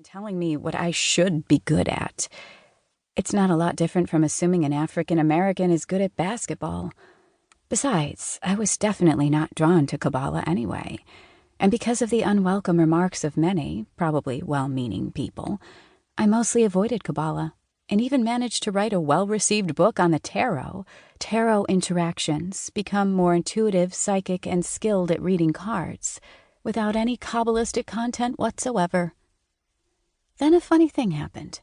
telling me what I should be good at. It's not a lot different from assuming an African American is good at basketball. Besides, I was definitely not drawn to Qabalah anyway, and because of the unwelcome remarks of many, probably well-meaning people, I mostly avoided Qabalah, and even managed to write a well-received book on the tarot. Tarot interactions, become more intuitive, psychic, and skilled at reading cards, without any Qabalistic content whatsoever. Then a funny thing happened.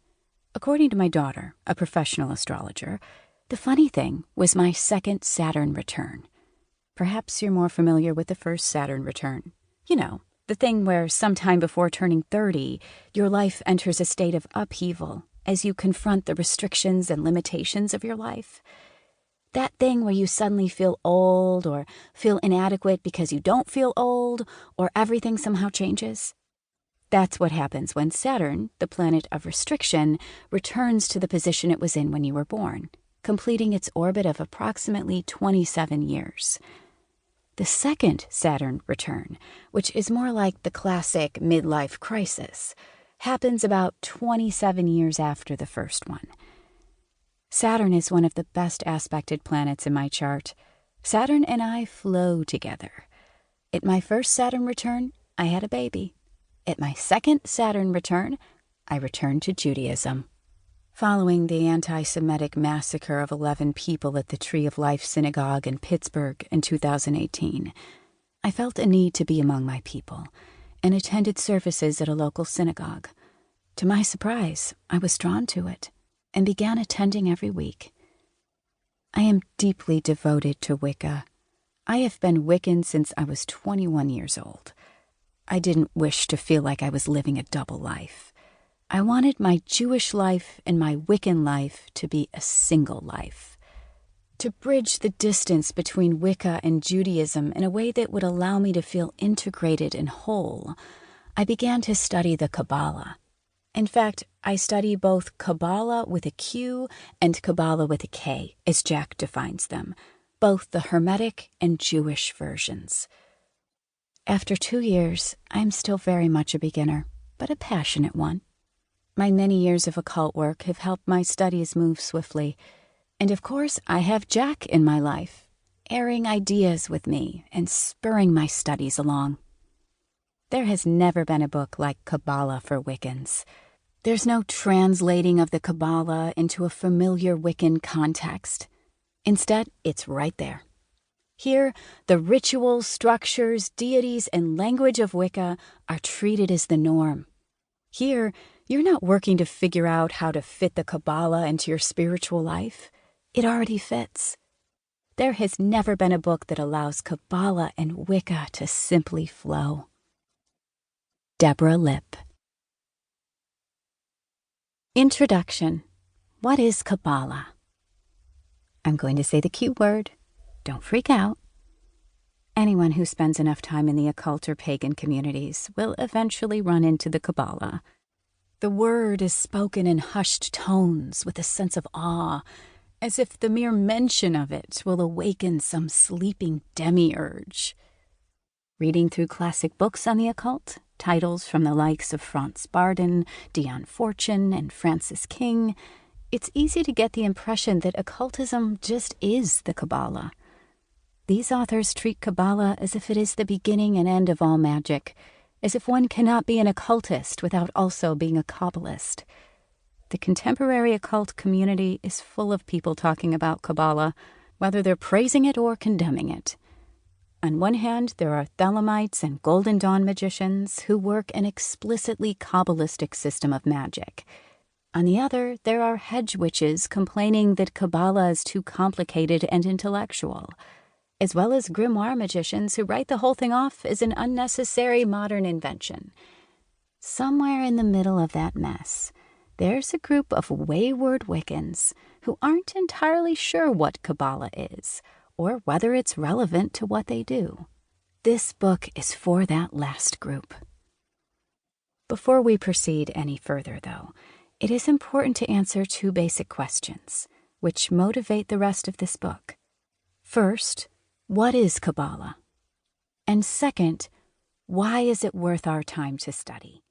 According to my daughter, a professional astrologer, the funny thing was my second Saturn return. Perhaps you're more familiar with the first Saturn return. You know, the thing where sometime before turning 30, your life enters a state of upheaval as you confront the restrictions and limitations of your life. That thing where you suddenly feel old or feel inadequate because you don't feel old, or everything somehow changes. That's what happens when Saturn, the planet of restriction, returns to the position it was in when you were born, completing its orbit of approximately 27 years. The second Saturn return, which is more like the classic midlife crisis, happens about 27 years after the first one. Saturn is one of the best aspected planets in my chart. Saturn and I flow together. At my first Saturn return, I had a baby. At my second Saturn return, I returned to Judaism. Following the anti-Semitic massacre of 11 people at the Tree of Life Synagogue in Pittsburgh in 2018, I felt a need to be among my people and attended services at a local synagogue. To my surprise, I was drawn to it and began attending every week. I am deeply devoted to Wicca. I have been Wiccan since I was 21 years old. I didn't wish to feel like I was living a double life. I wanted my Jewish life and my Wiccan life to be a single life. To bridge the distance between Wicca and Judaism in a way that would allow me to feel integrated and whole, I began to study the Qabalah. In fact, I study both Qabalah with a Q and Qabalah with a K, as Jack defines them, both the Hermetic and Jewish versions. After 2 years, I am still very much a beginner, but a passionate one. My many years of occult work have helped my studies move swiftly, and of course I have Jack in my life, airing ideas with me and spurring my studies along. There has never been a book like Qabalah for Wiccans. There's no translating of the Qabalah into a familiar Wiccan context. Instead, it's right there. Here, the rituals, structures, deities, and language of Wicca are treated as the norm. Here, you're not working to figure out how to fit the Qabalah into your spiritual life. It already fits. There has never been a book that allows Qabalah and Wicca to simply flow. Deborah Lipp. Introduction. What is Qabalah? I'm going to say the Q word. Don't freak out. Anyone who spends enough time in the occult or pagan communities will eventually run into the Qabalah. The word is spoken in hushed tones with a sense of awe, as if the mere mention of it will awaken some sleeping demiurge. Reading through classic books on the occult, titles from the likes of Franz Bardon, Dion Fortune, and Francis King, it's easy to get the impression that occultism just is the Qabalah. These authors treat Qabalah as if it is the beginning and end of all magic, as if one cannot be an occultist without also being a Qabalist. The contemporary occult community is full of people talking about Qabalah, whether they're praising it or condemning it. On one hand, there are Thelemites and Golden Dawn magicians who work an explicitly Qabalistic system of magic. On the other, there are hedge witches complaining that Qabalah is too complicated and intellectual, as well as grimoire magicians who write the whole thing off as an unnecessary modern invention. Somewhere in the middle of that mess, there's a group of wayward Wiccans who aren't entirely sure what Qabalah is, or whether it's relevant to what they do. This book is for that last group. Before we proceed any further, though, it is important to answer 2 basic questions, which motivate the rest of this book. First, what is Qabalah? And second, why is it worth our time to study?